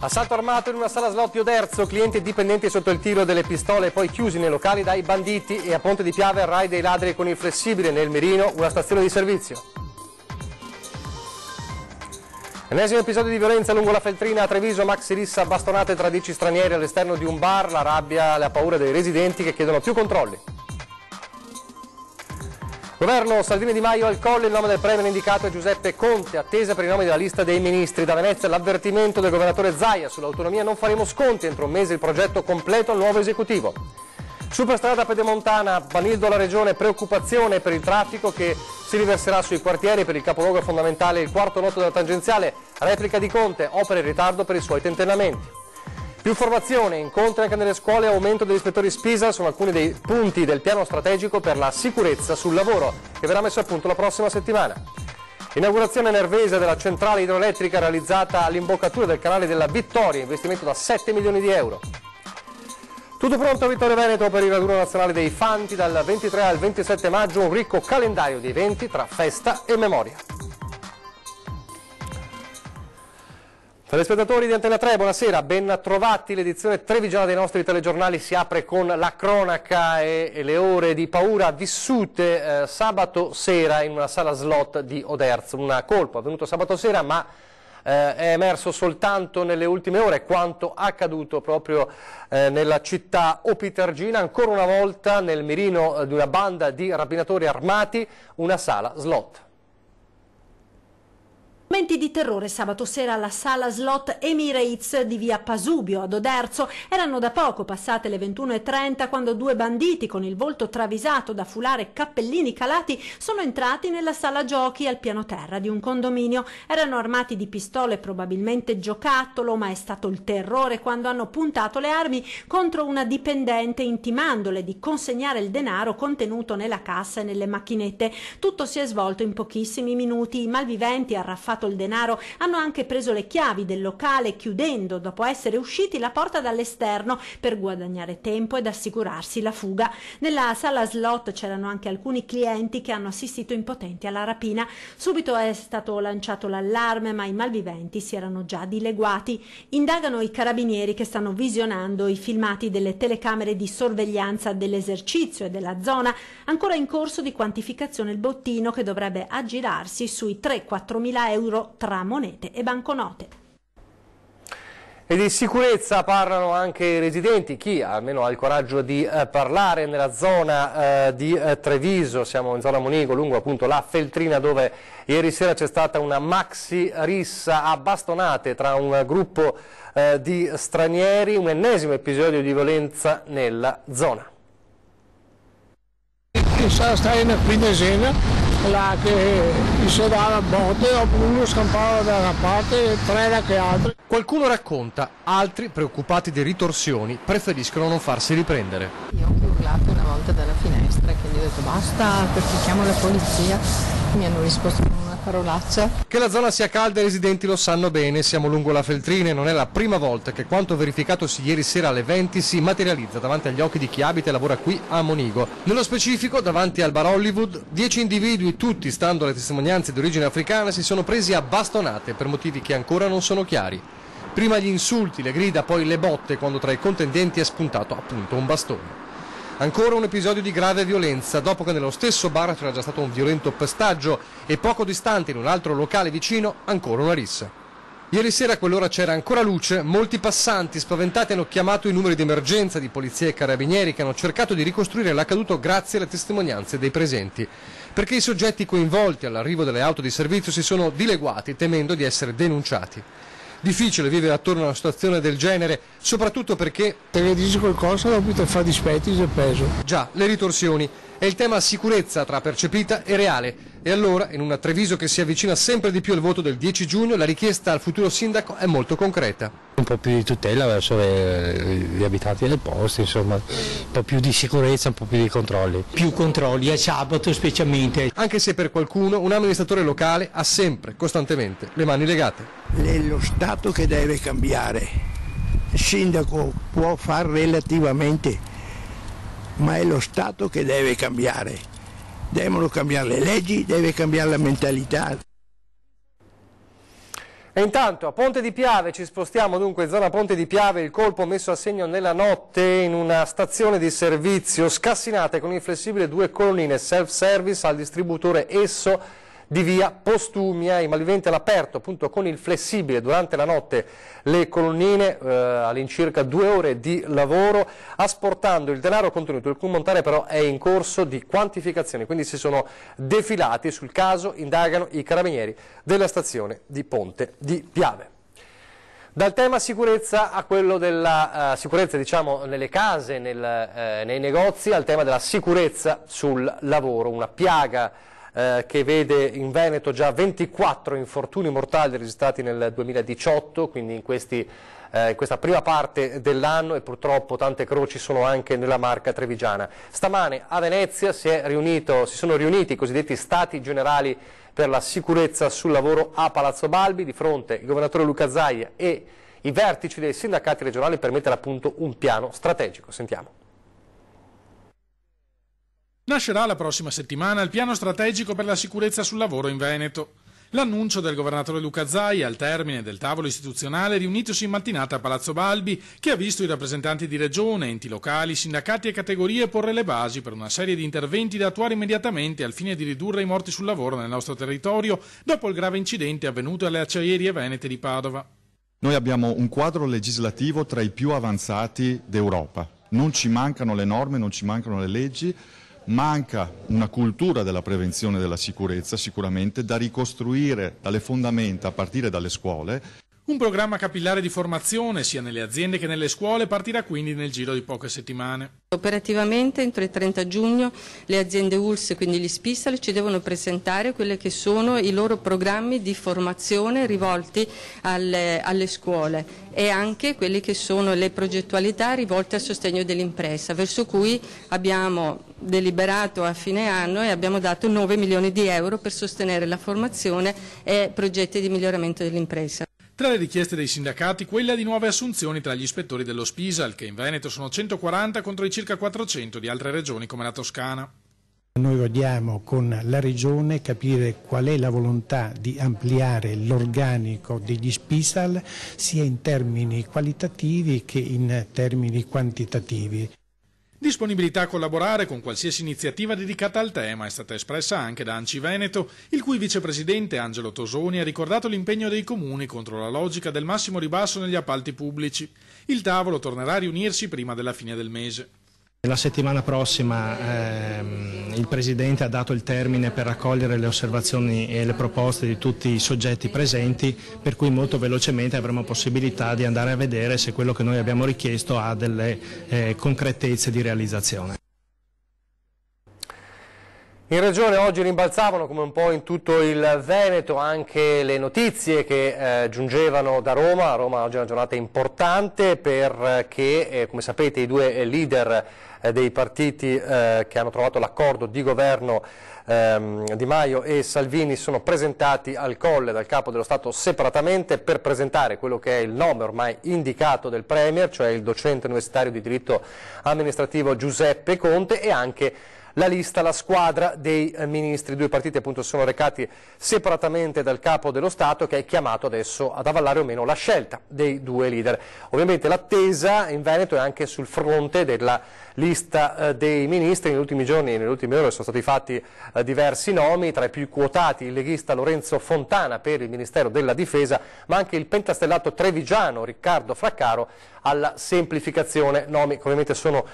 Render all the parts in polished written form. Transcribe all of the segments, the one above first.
Assalto armato in una sala slot di Oderzo, clienti e dipendenti sotto il tiro delle pistole, poi chiusi nei locali dai banditi, e a Ponte di Piave il raid dei ladri con il flessibile, nel mirino una stazione di servizio. Ennesimo episodio di violenza lungo la Feltrina a Treviso, maxi rissa a bastonate tra 10 stranieri all'esterno di un bar, la rabbia, la paura dei residenti che chiedono più controlli. Governo Salvini Di Maio al Colle, il nome del premier indicato è Giuseppe Conte, attesa per i nomi della lista dei ministri. Da Venezia l'avvertimento del governatore Zaia, sull'autonomia non faremo sconti, entro un mese il progetto completo al nuovo esecutivo. Superstrada pedemontana, Banildo la regione, preoccupazione per il traffico che si riverserà sui quartieri, per il capoluogo fondamentale il quarto lotto della tangenziale, replica di Conte, opera in ritardo per i suoi tentennamenti. Più formazione, incontri anche nelle scuole, aumento degli ispettori Spisa sono alcuni dei punti del piano strategico per la sicurezza sul lavoro che verrà messo a punto la prossima settimana. Inaugurazione nervese della centrale idroelettrica realizzata all'imboccatura del canale della Vittoria, investimento da 7 milioni di euro. Tutto pronto a Vittorio Veneto per il raduno nazionale dei Fanti dal 23 al 27 maggio, un ricco calendario di eventi tra festa e memoria. Telespettatori di Antena 3, buonasera, ben trovati. L'edizione trevigiana dei nostri telegiornali si apre con la cronaca e le ore di paura vissute sabato sera in una sala slot di Oderzo. Un colpo avvenuto sabato sera, ma è emerso soltanto nelle ultime ore quanto accaduto proprio nella città opitergina. Ancora una volta nel mirino di una banda di rapinatori armati, una sala slot. Momenti di terrore sabato sera alla sala slot Emirates di via Pasubio ad Oderzo. Erano da poco passate le 21:30 quando due banditi con il volto travisato da foulard e cappellini calati sono entrati nella sala giochi al piano terra di un condominio. Erano armati di pistole, probabilmente giocattolo, ma è stato il terrore quando hanno puntato le armi contro una dipendente, intimandole di consegnare il denaro contenuto nella cassa e nelle macchinette. Tutto si è svolto in pochissimi minuti. I malviventi, arraffato il denaro, hanno anche preso le chiavi del locale, chiudendo dopo essere usciti la porta dall'esterno per guadagnare tempo ed assicurarsi la fuga. Nella sala slot c'erano anche alcuni clienti che hanno assistito impotenti alla rapina. Subito è stato lanciato l'allarme, ma i malviventi si erano già dileguati. Indagano i carabinieri che stanno visionando i filmati delle telecamere di sorveglianza dell'esercizio e della zona. Ancora in corso di quantificazione il bottino, che dovrebbe aggirarsi sui 3-4 mila euro tra monete e banconote. E di sicurezza parlano anche i residenti, chi almeno ha il coraggio di parlare nella zona di Treviso. Siamo in zona Monigo, lungo appunto la Feltrina, dove ieri sera c'è stata una maxi rissa a bastonate tra un gruppo di stranieri, un ennesimo episodio di violenza nella zona. Stai in quindicina, là che si dava a botte, dopo uno scampava da una parte e tre da che altri. Qualcuno racconta, altri, preoccupati di ritorsioni, preferiscono non farsi riprendere. Io ho urlato una volta dalla finestra, quindi ho detto basta, perché chiamo la polizia. Mi hanno risposto con una parolaccia. Che la zona sia calda i residenti lo sanno bene, siamo lungo la Feltrina e non è la prima volta che quanto verificatosi ieri sera alle 20 si materializza davanti agli occhi di chi abita e lavora qui a Monigo. Nello specifico, davanti al bar Hollywood, 10 individui, tutti stando alle testimonianze di origine africana, si sono presi a bastonate per motivi che ancora non sono chiari. Prima gli insulti, le grida, poi le botte quando tra i contendenti è spuntato appunto un bastone. Ancora un episodio di grave violenza, dopo che nello stesso bar c'era già stato un violento pestaggio e poco distante in un altro locale vicino ancora una rissa. Ieri sera a quell'ora c'era ancora luce, molti passanti spaventati hanno chiamato i numeri di emergenza di polizia e carabinieri che hanno cercato di ricostruire l'accaduto grazie alle testimonianze dei presenti, perché i soggetti coinvolti all'arrivo delle auto di servizio si sono dileguati temendo di essere denunciati. Difficile vivere attorno a una situazione del genere, soprattutto perché... Perché dici qualcosa, dopo ti fa dispetti e peso. Già, le ritorsioni. È il tema sicurezza tra percepita e reale. E allora, in una Treviso che si avvicina sempre di più al voto del 10 giugno, la richiesta al futuro sindaco è molto concreta. Un po' più di tutela verso gli abitanti del posto, insomma, un po' più di sicurezza, un po' più di controlli. Più controlli a sabato specialmente. Anche se per qualcuno un amministratore locale ha sempre, costantemente, le mani legate. È lo Stato che deve cambiare. Il sindaco può far relativamente, ma è lo Stato che deve cambiare. Devono cambiare le leggi, deve cambiare la mentalità. E intanto a Ponte di Piave ci spostiamo, dunque zona Ponte di Piave, il colpo messo a segno nella notte in una stazione di servizio, scassinate con il flessibile 2 colonnine self-service al distributore Esso di via Postumia, i malviventi all'aperto appunto con il flessibile durante la notte le colonnine, all'incirca 2 ore di lavoro, asportando il denaro contenuto. Il commontare però è in corso di quantificazione, quindi si sono defilati sul caso, indagano i carabinieri della stazione di Ponte di Piave. Dal tema sicurezza a quello della sicurezza diciamo nelle case, nei negozi, al tema della sicurezza sul lavoro, una piaga che vede in Veneto già 24 infortuni mortali registrati nel 2018, quindi in questa prima parte dell'anno, e purtroppo tante croci sono anche nella Marca trevigiana. Stamane a Venezia si sono riuniti i cosiddetti Stati Generali per la sicurezza sul lavoro a Palazzo Balbi, di fronte il governatore Luca Zaia e i vertici dei sindacati regionali per mettere a punto un piano strategico. Sentiamo. Nascerà la prossima settimana il piano strategico per la sicurezza sul lavoro in Veneto. L'annuncio del governatore Luca Zaia al termine del tavolo istituzionale riunitosi in mattinata a Palazzo Balbi, che ha visto i rappresentanti di regione, enti locali, sindacati e categorie porre le basi per una serie di interventi da attuare immediatamente al fine di ridurre i morti sul lavoro nel nostro territorio dopo il grave incidente avvenuto alle acciaierie venete di Padova. Noi abbiamo un quadro legislativo tra i più avanzati d'Europa. Non ci mancano le norme, non ci mancano le leggi. Manca una cultura della prevenzione della sicurezza sicuramente da ricostruire dalle fondamenta a partire dalle scuole. Un programma capillare di formazione sia nelle aziende che nelle scuole partirà quindi nel giro di poche settimane. Operativamente entro il 30 giugno le aziende ULSS, quindi gli SPISAL, ci devono presentare quelli che sono i loro programmi di formazione rivolti alle scuole e anche quelli che sono le progettualità rivolte al sostegno dell'impresa, verso cui abbiamo deliberato a fine anno e abbiamo dato 9 milioni di euro per sostenere la formazione e progetti di miglioramento dell'impresa. Tra le richieste dei sindacati, quella di nuove assunzioni tra gli ispettori dello SPISAL, che in Veneto sono 140 contro i circa 400 di altre regioni come la Toscana. Noi vogliamo con la Regione capire qual è la volontà di ampliare l'organico degli SPISAL sia in termini qualitativi che in termini quantitativi. Disponibilità a collaborare con qualsiasi iniziativa dedicata al tema è stata espressa anche da ANCI Veneto, il cui vicepresidente Angelo Tosoni ha ricordato l'impegno dei comuni contro la logica del massimo ribasso negli appalti pubblici. Il tavolo tornerà a riunirsi prima della fine del mese. La settimana prossima il Presidente ha dato il termine per raccogliere le osservazioni e le proposte di tutti i soggetti presenti, per cui molto velocemente avremo possibilità di andare a vedere se quello che noi abbiamo richiesto ha delle concretezze di realizzazione. In regione oggi rimbalzavano, come un po' in tutto il Veneto, anche le notizie che giungevano da Roma. A Roma oggi è una giornata importante perché, come sapete, i due leader dei partiti che hanno trovato l'accordo di governo, Di Maio e Salvini, sono presentati al Colle dal Capo dello Stato separatamente per presentare quello che è il nome ormai indicato del Premier, cioè il docente universitario di diritto amministrativo Giuseppe Conte, e anche la lista, la squadra dei ministri. I due partiti appunto sono recati separatamente dal Capo dello Stato, che è chiamato adesso ad avallare o meno la scelta dei due leader. Ovviamente l'attesa in Veneto è anche sul fronte della lista dei ministri. Negli ultimi giorni e nelle ultime ore sono stati fatti diversi nomi, tra i più quotati il leghista Lorenzo Fontana per il Ministero della Difesa, ma anche il pentastellato trevigiano Riccardo Fraccaro alla semplificazione, nomi che ovviamente sono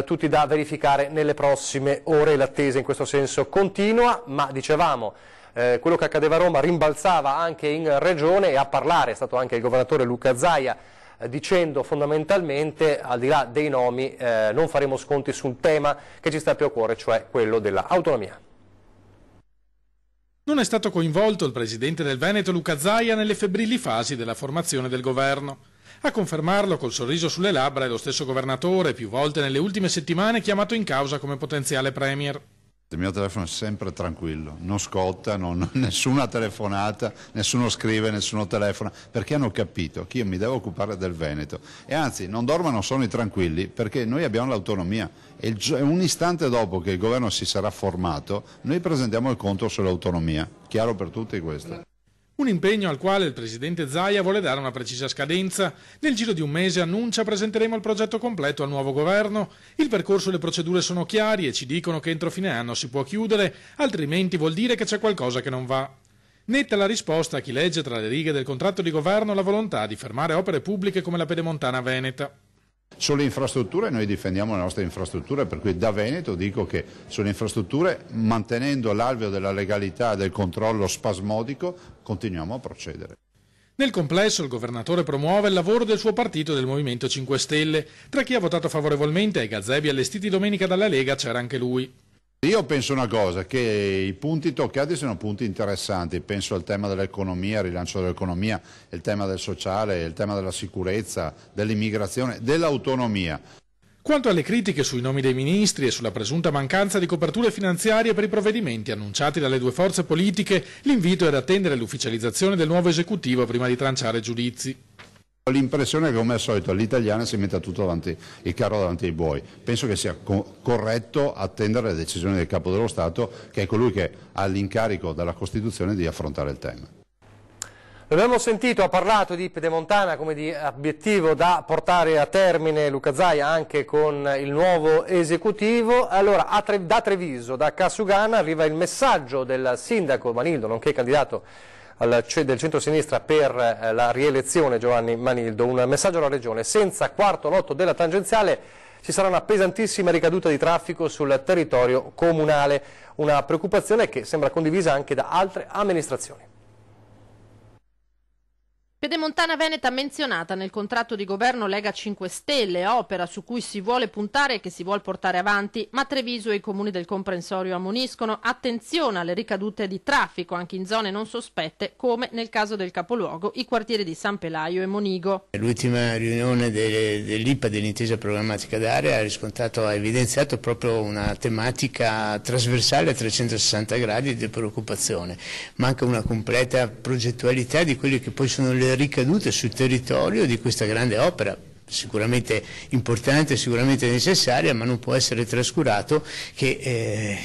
tutti da verificare nelle prossime ore. L'attesa in questo senso continua, ma dicevamo quello che accadeva a Roma rimbalzava anche in regione, e a parlare è stato anche il governatore Luca Zaia, dicendo fondamentalmente, al di là dei nomi, non faremo sconti sul tema che ci sta più a cuore, cioè quello dell'autonomia. Non è stato coinvolto il presidente del Veneto Luca Zaia nelle febbrili fasi della formazione del governo. A confermarlo col sorriso sulle labbra è lo stesso governatore, più volte nelle ultime settimane chiamato in causa come potenziale premier. Il mio telefono è sempre tranquillo, non scotta, nessuna telefonata, nessuno scrive, nessuno telefona, perché hanno capito che io mi devo occupare del Veneto. E anzi, non dormono sonni tranquilli, perché noi abbiamo l'autonomia. E un istante dopo che il governo si sarà formato, noi presentiamo il conto sull'autonomia. Chiaro per tutti questo. Un impegno al quale il presidente Zaia vuole dare una precisa scadenza. Nel giro di un mese, annuncia, presenteremo il progetto completo al nuovo governo. Il percorso e le procedure sono chiari e ci dicono che entro fine anno si può chiudere, altrimenti vuol dire che c'è qualcosa che non va. Netta la risposta a chi legge tra le righe del contratto di governo la volontà di fermare opere pubbliche come la Pedemontana Veneta. Sulle infrastrutture noi difendiamo le nostre infrastrutture, per cui da Veneto dico che sulle infrastrutture, mantenendo l'alveo della legalità e del controllo spasmodico, continuiamo a procedere. Nel complesso il governatore promuove il lavoro del suo partito e del Movimento 5 Stelle. Tra chi ha votato favorevolmente ai gazebi allestiti domenica dalla Lega c'era anche lui. Io penso una cosa, che i punti toccati sono punti interessanti, penso al tema dell'economia, il rilancio dell'economia, il tema del sociale, il tema della sicurezza, dell'immigrazione, dell'autonomia. Quanto alle critiche sui nomi dei ministri e sulla presunta mancanza di coperture finanziarie per i provvedimenti annunciati dalle due forze politiche, l'invito è ad attendere l'ufficializzazione del nuovo esecutivo prima di tranciare giudizi. Ho l'impressione che, come al solito, l'italiana si metta tutto davanti, il carro davanti ai buoi. Penso che sia corretto attendere le decisioni del Capo dello Stato, che è colui che ha l'incarico dalla Costituzione di affrontare il tema. L'abbiamo sentito, ha parlato di Pedemontana come di obiettivo da portare a termine Luca Zaia anche con il nuovo esecutivo. Allora, da Treviso, da Casugana, arriva il messaggio del sindaco Manildo, nonché candidato del centro-sinistra per la rielezione Giovanni Manildo, un messaggio alla Regione: senza quarto lotto della tangenziale ci sarà una pesantissima ricaduta di traffico sul territorio comunale, una preoccupazione che sembra condivisa anche da altre amministrazioni. Pedemontana Veneta menzionata nel contratto di governo Lega 5 Stelle, opera su cui si vuole puntare e che si vuole portare avanti, ma Treviso e i comuni del comprensorio ammoniscono attenzione alle ricadute di traffico anche in zone non sospette, come nel caso del capoluogo, i quartieri di San Pelaio e Monigo. L'ultima riunione dell'IPA, dell'intesa programmatica d'area, ha evidenziato proprio una tematica trasversale a 360 gradi di preoccupazione. Manca una completa progettualità di quelle che poi sono le ricadute sul territorio di questa grande opera, sicuramente importante, sicuramente necessaria, ma non può essere trascurato che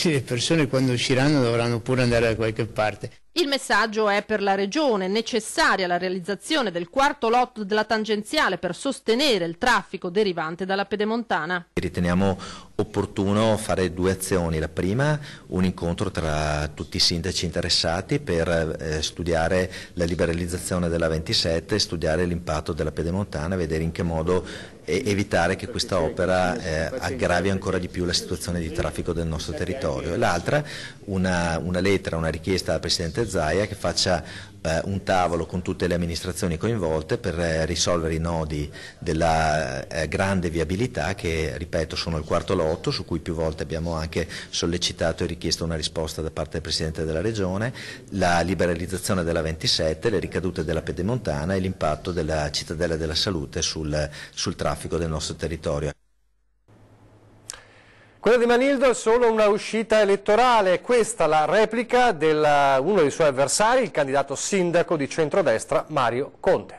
le persone quando usciranno dovranno pure andare da qualche parte. Il messaggio è per la Regione: necessaria la realizzazione del quarto lotto della tangenziale per sostenere il traffico derivante dalla Pedemontana. Riteniamo opportuno fare due azioni. La prima, un incontro tra tutti i sindaci interessati per studiare la liberalizzazione della 27, studiare l'impatto della Pedemontana, vedere in che modo evitare che questa opera aggravi ancora di più la situazione di traffico del nostro territorio. E l'altra, una lettera, una richiesta al Presidente Zaia che faccia un tavolo con tutte le amministrazioni coinvolte per risolvere i nodi della grande viabilità che, ripeto, sono il quarto lotto, su cui più volte abbiamo anche sollecitato e richiesto una risposta da parte del Presidente della Regione, la liberalizzazione della 27, le ricadute della Pedemontana e l'impatto della Cittadella della Salute sul traffico del nostro territorio. Quella di Manildo è solo una uscita elettorale, questa la replica di uno dei suoi avversari, il candidato sindaco di centrodestra Mario Conte.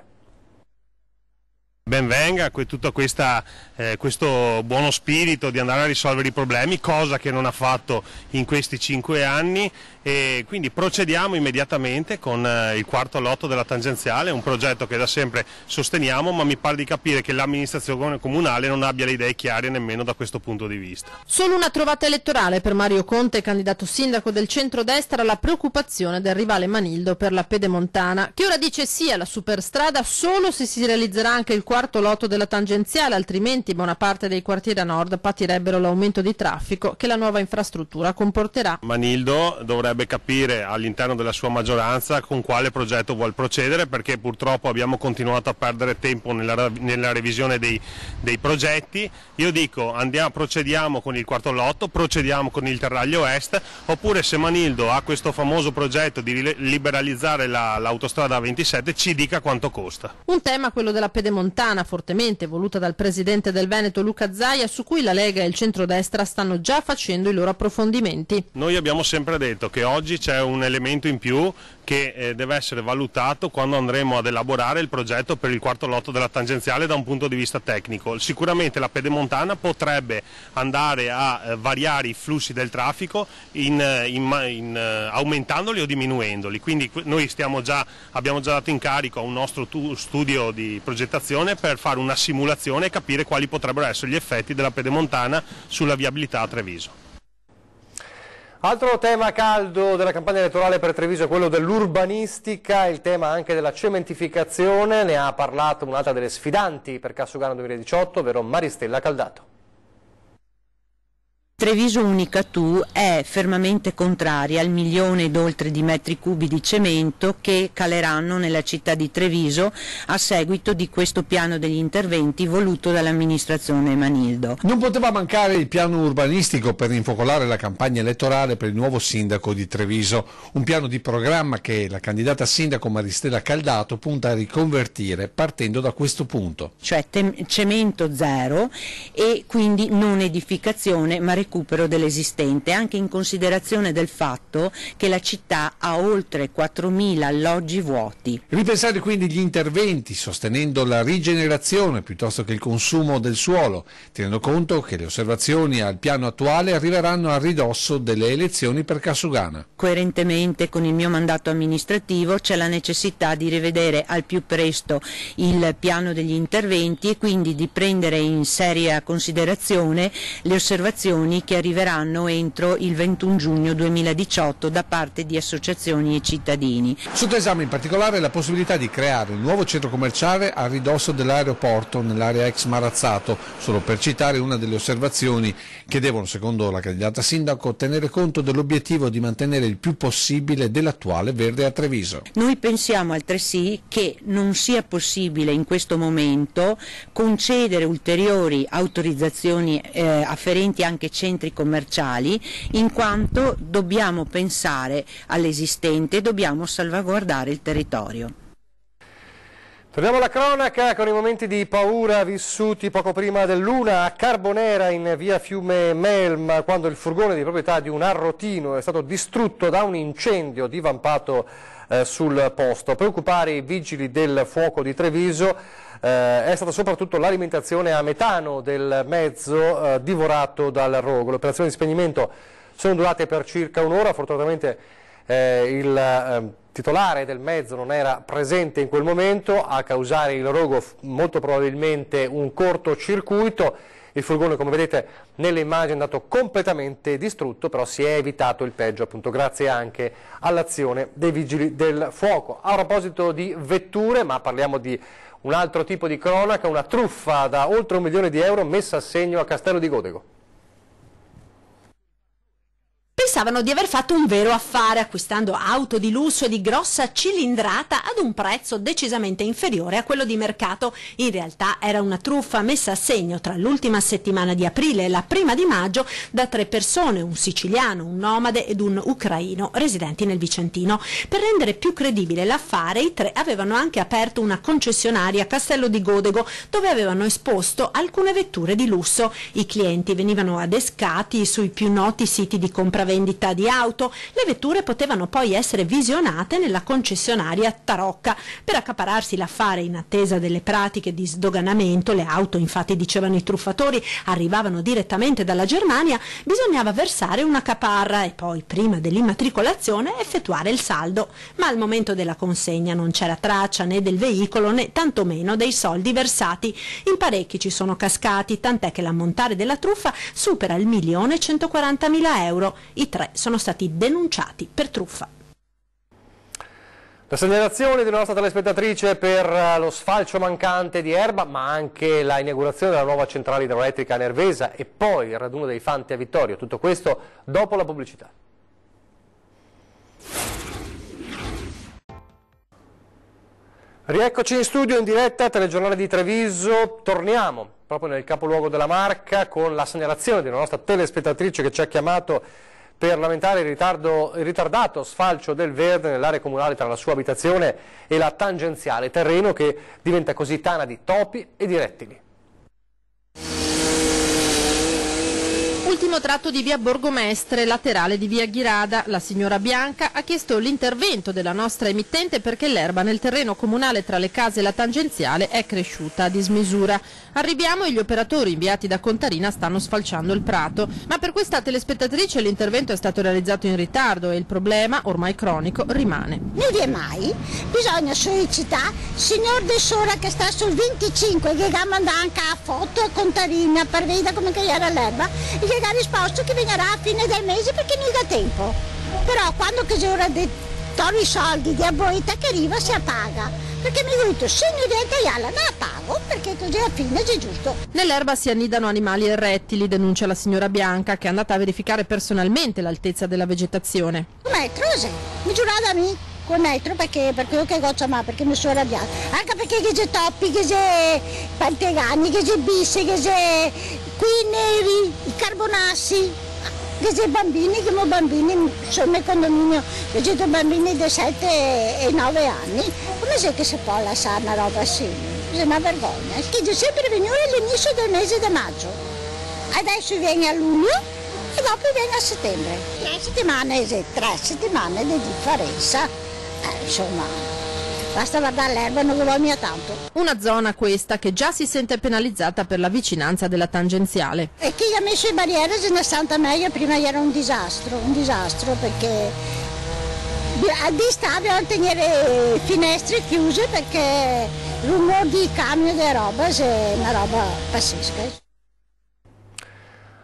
Ben venga tutto questo buono spirito di andare a risolvere i problemi, cosa che non ha fatto in questi 5 anni, e quindi procediamo immediatamente con il quarto lotto della tangenziale, un progetto che da sempre sosteniamo, ma mi pare di capire che l'amministrazione comunale non abbia le idee chiare nemmeno da questo punto di vista. Solo una trovata elettorale per Mario Conte, candidato sindaco del centrodestra, la preoccupazione del rivale Manildo per la Pedemontana, che ora dice sì alla superstrada solo se si realizzerà anche il quarto lotto della tangenziale, altrimenti buona parte dei quartieri a nord patirebbero l'aumento di traffico che la nuova infrastruttura comporterà. Manildo dovrebbe capire all'interno della sua maggioranza con quale progetto vuol procedere, perché purtroppo abbiamo continuato a perdere tempo nella revisione dei progetti. Io dico procediamo con il quarto lotto, procediamo con il Terraglio Est, oppure se Manildo ha questo famoso progetto di liberalizzare l'autostrada 27 ci dica quanto costa. Un tema, quello della Pedemontana, fortemente voluta dal presidente del Veneto Luca Zaia, su cui la Lega e il centrodestra stanno già facendo i loro approfondimenti. Noi abbiamo sempre detto che oggi c'è un elemento in più che deve essere valutato quando andremo ad elaborare il progetto per il quarto lotto della tangenziale da un punto di vista tecnico. Sicuramente la Pedemontana potrebbe andare a variare i flussi del traffico aumentandoli o diminuendoli, quindi noi abbiamo già dato incarico a un nostro studio di progettazione per fare una simulazione e capire quali potrebbero essere gli effetti della Pedemontana sulla viabilità a Treviso. Altro tema caldo della campagna elettorale per Treviso è quello dell'urbanistica, il tema anche della cementificazione. Ne ha parlato un'altra delle sfidanti per Cassugano 2018, ovvero Maristella Caldato. Treviso Unica Tu è fermamente contraria al 1 milione ed oltre di metri cubi di cemento che caleranno nella città di Treviso a seguito di questo piano degli interventi voluto dall'amministrazione Manildo. Non poteva mancare il piano urbanistico per rinfocolare la campagna elettorale per il nuovo sindaco di Treviso, un piano di programma che la candidata sindaco Maristella Caldato punta a riconvertire partendo da questo punto. Cioè cemento zero e quindi non edificazione ma recupero dell'esistente, anche in considerazione del fatto che la città ha oltre 4.000 alloggi vuoti. Ripensare quindi gli interventi sostenendo la rigenerazione piuttosto che il consumo del suolo, tenendo conto che le osservazioni al piano attuale arriveranno a ridosso delle elezioni per Cassugana. Coerentemente con il mio mandato amministrativo c'è la necessità di rivedere al più presto il piano degli interventi e quindi di prendere in seria considerazione le osservazioni che arriveranno entro il 21 giugno 2018 da parte di associazioni e cittadini. Sotto esame in particolare la possibilità di creare un nuovo centro commerciale a ridosso dell'aeroporto nell'area ex Marazzato, solo per citare una delle osservazioni che devono, secondo la candidata sindaco, tenere conto dell'obiettivo di mantenere il più possibile dell'attuale verde a Treviso. Noi pensiamo altresì che non sia possibile in questo momento concedere ulteriori autorizzazioni afferenti anche centri commerciali, in quanto dobbiamo pensare all'esistente e dobbiamo salvaguardare il territorio. Torniamo alla cronaca con i momenti di paura vissuti poco prima dell'1 a Carbonera in via Fiume Melma, quando il furgone di proprietà di un arrotino è stato distrutto da un incendio divampato sul posto. A preoccupare i vigili del fuoco di Treviso è stata soprattutto l'alimentazione a metano del mezzo divorato dal rogo. Le operazioni di spegnimento sono durate per circa un'ora, fortunatamente il titolare del mezzo non era presente in quel momento, a causare il rogo molto probabilmente un cortocircuito. Il furgone, come vedete nelle immagini, è andato completamente distrutto, però si è evitato il peggio, appunto grazie anche all'azione dei vigili del fuoco. A proposito di vetture, ma parliamo di un altro tipo di cronaca, una truffa da oltre 1 milione di euro messa a segno a Castello di Godego. Pensavano di aver fatto un vero affare acquistando auto di lusso e di grossa cilindrata ad un prezzo decisamente inferiore a quello di mercato. In realtà era una truffa messa a segno tra l'ultima settimana di aprile e la prima di maggio da 3 persone, un siciliano, un nomade ed un ucraino residenti nel Vicentino. Per rendere più credibile l'affare, i 3 avevano anche aperto una concessionaria a Castello di Godego dove avevano esposto alcune vetture di lusso. I clienti venivano adescati sui più noti siti di compravendita di auto. Le vetture potevano poi essere visionate nella concessionaria Tarocca. Per accapararsi l'affare in attesa delle pratiche di sdoganamento, le auto, infatti, dicevano i truffatori, arrivavano direttamente dalla Germania, bisognava versare una caparra e poi, prima dell'immatricolazione, effettuare il saldo. Ma al momento della consegna non c'era traccia né del veicolo né tantomeno dei soldi versati. In parecchi ci sono cascati, tant'è che l'ammontare della truffa supera il 1.140.000 euro. I 3 sono stati denunciati per truffa. La segnalazione di una nostra telespettatrice per lo sfalcio mancante di Erba, ma anche la inaugurazione della nuova centrale idroelettrica a Nervesa e poi il raduno dei Fanti a Vittorio. Tutto questo dopo la pubblicità. Rieccoci in studio in diretta, telegiornale di Treviso. Torniamo proprio nel capoluogo della Marca con la segnalazione di una nostra telespettatrice che ci ha chiamato per lamentare il ritardato sfalcio del verde nell'area comunale tra la sua abitazione e la tangenziale, terreno che diventa così tana di topi e di rettili. Ultimo tratto di via Borgomestre, laterale di via Ghirada. La signora Bianca ha chiesto l'intervento della nostra emittente perché l'erba nel terreno comunale tra le case e la tangenziale è cresciuta a dismisura. Arriviamo e gli operatori inviati da Contarina stanno sfalciando il prato. Ma per questa telespettatrice l'intervento è stato realizzato in ritardo e il problema, ormai cronico, rimane. Non vi è mai, bisogna sollecitare il signor De Sora che sta sul 25 che manda anche a foto a Contarina per vedere come era l'erba e che ha risposto che verrà a fine del mese perché non dà tempo. Però quando che ora togli i soldi di aboita che arriva si appaga. Perché mi ho detto se non riesco la pago perché così a fine è giusto. Nell'erba si annidano animali e rettili, denuncia la signora Bianca che è andata a verificare personalmente l'altezza della vegetazione. Un metro, sì. Mi giurava a me. Un metro perché io che goccia ma perché mi sono arrabbiata anche perché che c'è toppi, che c'è pantegani, che c'è bisse, che c'è qui neri, i carbonassi, che c'è bambini, che sono bambini, sono nel condominio, che c'è bambini di 7 e 9 anni, come se che si può lasciare una roba simile? È una vergogna, che c'è sempre venuto all'inizio del mese di maggio, adesso viene a luglio e dopo viene a settembre, 3 settimane di differenza. Insomma, basta guardare l'erba, non lo mia tanto. Una zona questa che già si sente penalizzata per la vicinanza della tangenziale. E chi ha messo le barriere se ne santa meglio, prima era un disastro perché di stavano a tenere finestre chiuse perché il rumore di camion di roba è una roba pazzesca.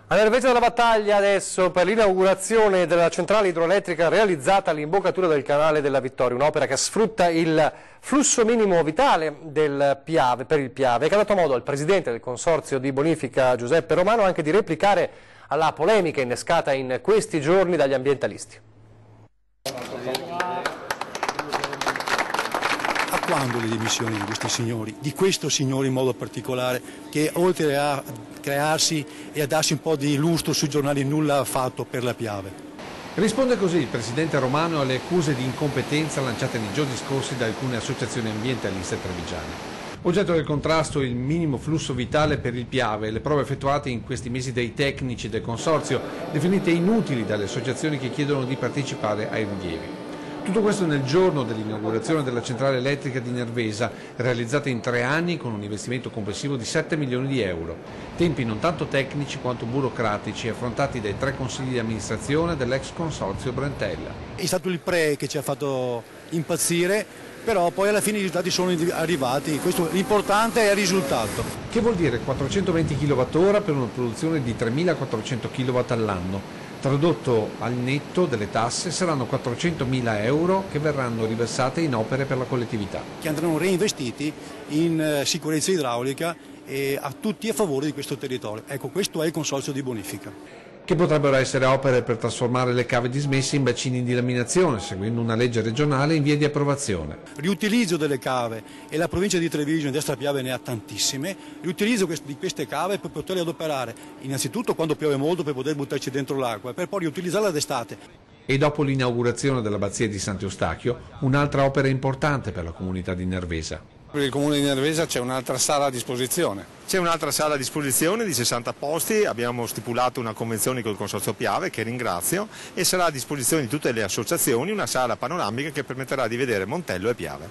A Nervesa della Battaglia adesso per l'inaugurazione della centrale idroelettrica realizzata all'imboccatura del canale della Vittoria, un'opera che sfrutta il flusso minimo vitale del Piave, per il Piave, che ha dato modo al presidente del consorzio di bonifica Giuseppe Romano anche di replicare alla polemica innescata in questi giorni dagli ambientalisti. A quando le dimissioni di questi signori, di questo signore in modo particolare, che oltre a crearsi e a darsi un po' di lustro sui giornali nulla ha fatto per la Piave? Risponde così il presidente Romano alle accuse di incompetenza lanciate nei giorni scorsi da alcune associazioni ambientaliste trevigiane. Oggetto del contrasto il minimo flusso vitale per il Piave e le prove effettuate in questi mesi dai tecnici del consorzio, definite inutili dalle associazioni che chiedono di partecipare ai rilievi. Tutto questo nel giorno dell'inaugurazione della centrale elettrica di Nervesa, realizzata in 3 anni con un investimento complessivo di 7 milioni di euro. Tempi non tanto tecnici quanto burocratici, affrontati dai 3 consigli di amministrazione dell'ex consorzio Brentella. È stato il pre che ci ha fatto impazzire, però poi alla fine i risultati sono arrivati. L'importante è il risultato. Che vuol dire 420 kWh per una produzione di 3.400 kW all'anno. Tradotto al netto delle tasse saranno 400.000 euro che verranno riversate in opere per la collettività. Che andranno reinvestiti in sicurezza idraulica e a tutti a favore di questo territorio. Ecco, questo è il consorzio di bonifica. Che potrebbero essere opere per trasformare le cave dismesse in bacini di laminazione, seguendo una legge regionale in via di approvazione. Riutilizzo delle cave, e la provincia di Treviso in destra Piave ne ha tantissime, riutilizzo di queste cave per poterle adoperare, innanzitutto quando piove molto per poter buttarci dentro l'acqua, per poi riutilizzarla d'estate. E dopo l'inaugurazione dell'abbazia di Sant'Eustachio, un'altra opera importante per la comunità di Nervesa. Per il comune di Nervesa c'è un'altra sala a disposizione. C'è un'altra sala a disposizione di 60 posti, abbiamo stipulato una convenzione col Consorzio Piave che ringrazio e sarà a disposizione di tutte le associazioni una sala panoramica che permetterà di vedere Montello e Piave.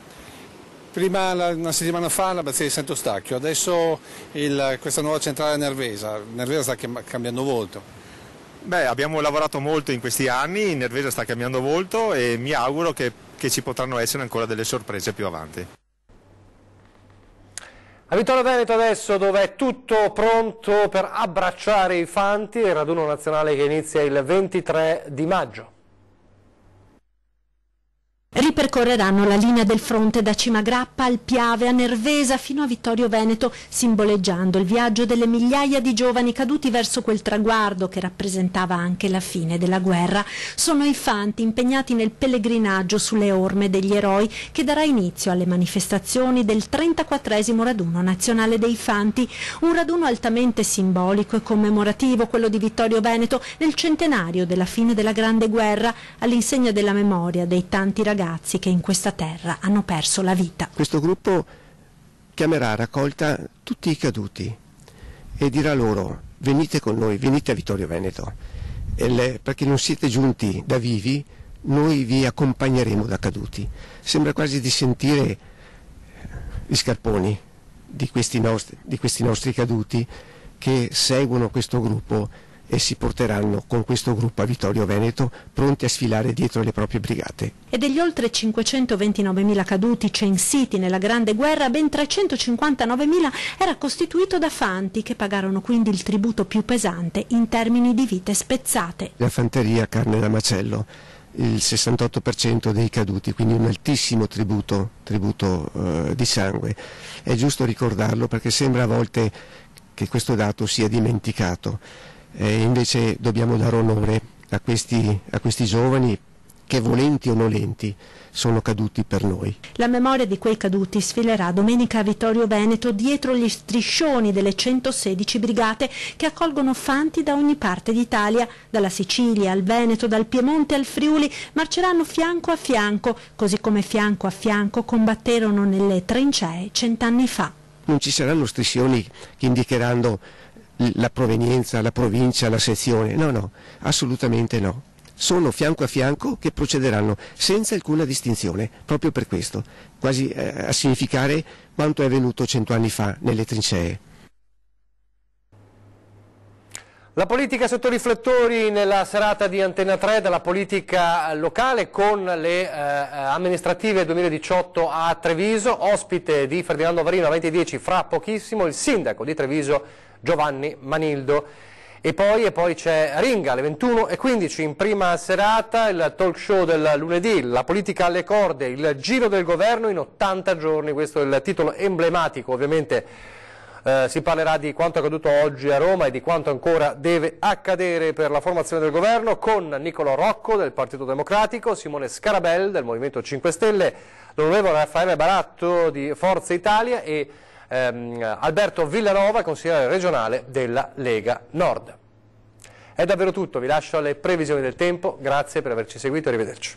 Prima, una settimana fa, l'abbazia di Sant'Eustachio, adesso questa nuova centrale a Nervesa. Nervesa sta cambiando volto. Beh, abbiamo lavorato molto in questi anni, Nervesa sta cambiando volto e mi auguro che ci potranno essere ancora delle sorprese più avanti. A Vittorio Veneto adesso, dove è tutto pronto per abbracciare i fanti, il raduno nazionale che inizia il 23 di maggio. Ripercorreranno la linea del fronte da Cimagrappa al Piave a Nervesa fino a Vittorio Veneto, simboleggiando il viaggio delle migliaia di giovani caduti verso quel traguardo che rappresentava anche la fine della guerra. Sono i fanti impegnati nel pellegrinaggio sulle orme degli eroi che darà inizio alle manifestazioni del 34esimo raduno nazionale dei fanti, un raduno altamente simbolico e commemorativo, quello di Vittorio Veneto, nel centenario della fine della Grande Guerra, all'insegna della memoria dei tanti ragazzi che in questa terra hanno perso la vita. Questo gruppo chiamerà a raccolta tutti i caduti e dirà loro: venite con noi, venite a Vittorio Veneto, perché non siete giunti da vivi, noi vi accompagneremo da caduti. Sembra quasi di sentire gli scarponi di questi nostri caduti che seguono questo gruppo e si porteranno con questo gruppo a Vittorio Veneto, pronti a sfilare dietro le proprie brigate. E degli oltre 529.000 caduti censiti nella Grande Guerra, ben 359.000 era costituito da fanti, che pagarono quindi il tributo più pesante in termini di vite spezzate. La fanteria, carne da macello, il 68% dei caduti, quindi un altissimo tributo di sangue. È giusto ricordarlo perché sembra a volte che questo dato sia dimenticato. Invece dobbiamo dare onore a questi giovani che, volenti o nolenti, sono caduti per noi. La memoria di quei caduti sfilerà domenica a Vittorio Veneto dietro gli striscioni delle 116 brigate che accolgono fanti da ogni parte d'Italia, dalla Sicilia al Veneto, dal Piemonte al Friuli. Marceranno fianco a fianco, così come fianco a fianco combatterono nelle trincee 100 anni fa. Non ci saranno striscioni che indicheranno la provenienza, la provincia, la sezione, no, assolutamente no. Sono fianco a fianco che procederanno senza alcuna distinzione, proprio per questo, quasi a significare quanto è avvenuto 100 anni fa nelle trincee. La politica sotto riflettori nella serata di Antenna 3, dalla politica locale con le amministrative 2018 a Treviso, ospite di Ferdinando Varino a 20:10 fra pochissimo il sindaco di Treviso Giovanni Manildo. E poi c'è Ringa alle 21:15 in prima serata, il talk show del lunedì, la politica alle corde, il giro del governo in 80 giorni, questo è il titolo emblematico. Ovviamente si parlerà di quanto è accaduto oggi a Roma e di quanto ancora deve accadere per la formazione del governo, con Niccolò Rocco del Partito Democratico, Simone Scarabel del Movimento 5 Stelle, l'onorevole Raffaele Baratto di Forza Italia e Alberto Villanova, consigliere regionale della Lega Nord. È davvero tutto, vi lascio alle previsioni del tempo, grazie per averci seguito e arrivederci.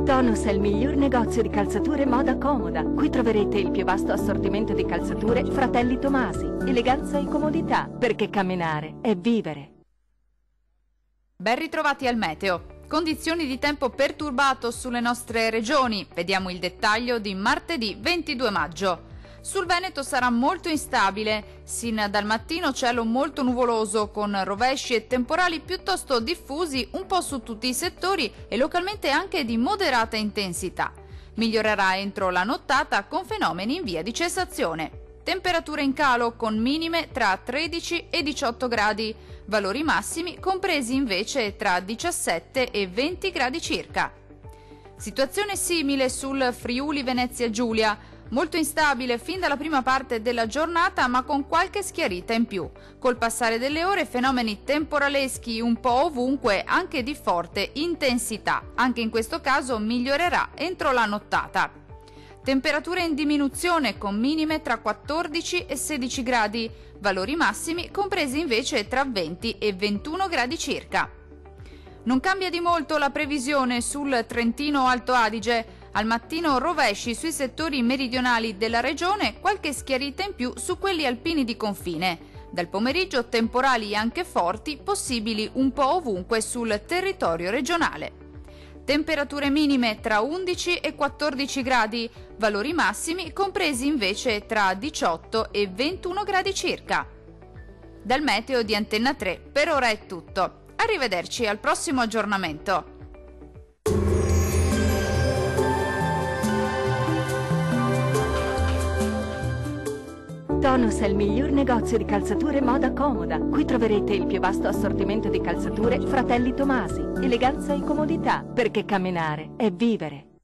Tonus è il miglior negozio di calzature moda comoda. Qui troverete il più vasto assortimento di calzature Fratelli Tomasi. Eleganza e comodità, perché camminare è vivere. Ben ritrovati al meteo. Condizioni di tempo perturbato sulle nostre regioni. Vediamo il dettaglio di martedì 22 maggio. Sul Veneto sarà molto instabile, sin dal mattino cielo molto nuvoloso con rovesci e temporali piuttosto diffusi un po' su tutti i settori e localmente anche di moderata intensità. Migliorerà entro la nottata con fenomeni in via di cessazione. Temperature in calo con minime tra 13 e 18 gradi, valori massimi compresi invece tra 17 e 20 gradi circa. Situazione simile sul Friuli Venezia Giulia. Molto instabile fin dalla prima parte della giornata ma con qualche schiarita in più. Col passare delle ore fenomeni temporaleschi un po' ovunque anche di forte intensità. Anche in questo caso migliorerà entro la nottata. Temperature in diminuzione con minime tra 14 e 16 gradi. Valori massimi compresi invece tra 20 e 21 gradi circa. Non cambia di molto la previsione sul Trentino Alto Adige. Al mattino rovesci sui settori meridionali della regione, qualche schiarita in più su quelli alpini di confine. Dal pomeriggio temporali anche forti, possibili un po' ovunque sul territorio regionale. Temperature minime tra 11 e 14 gradi, valori massimi compresi invece tra 18 e 21 gradi circa. Dal meteo di Antenna 3 per ora è tutto. Arrivederci al prossimo aggiornamento. Tonus è il miglior negozio di calzature moda comoda. Qui troverete il più vasto assortimento di calzature Fratelli Tomasi. Eleganza e comodità, perché camminare è vivere.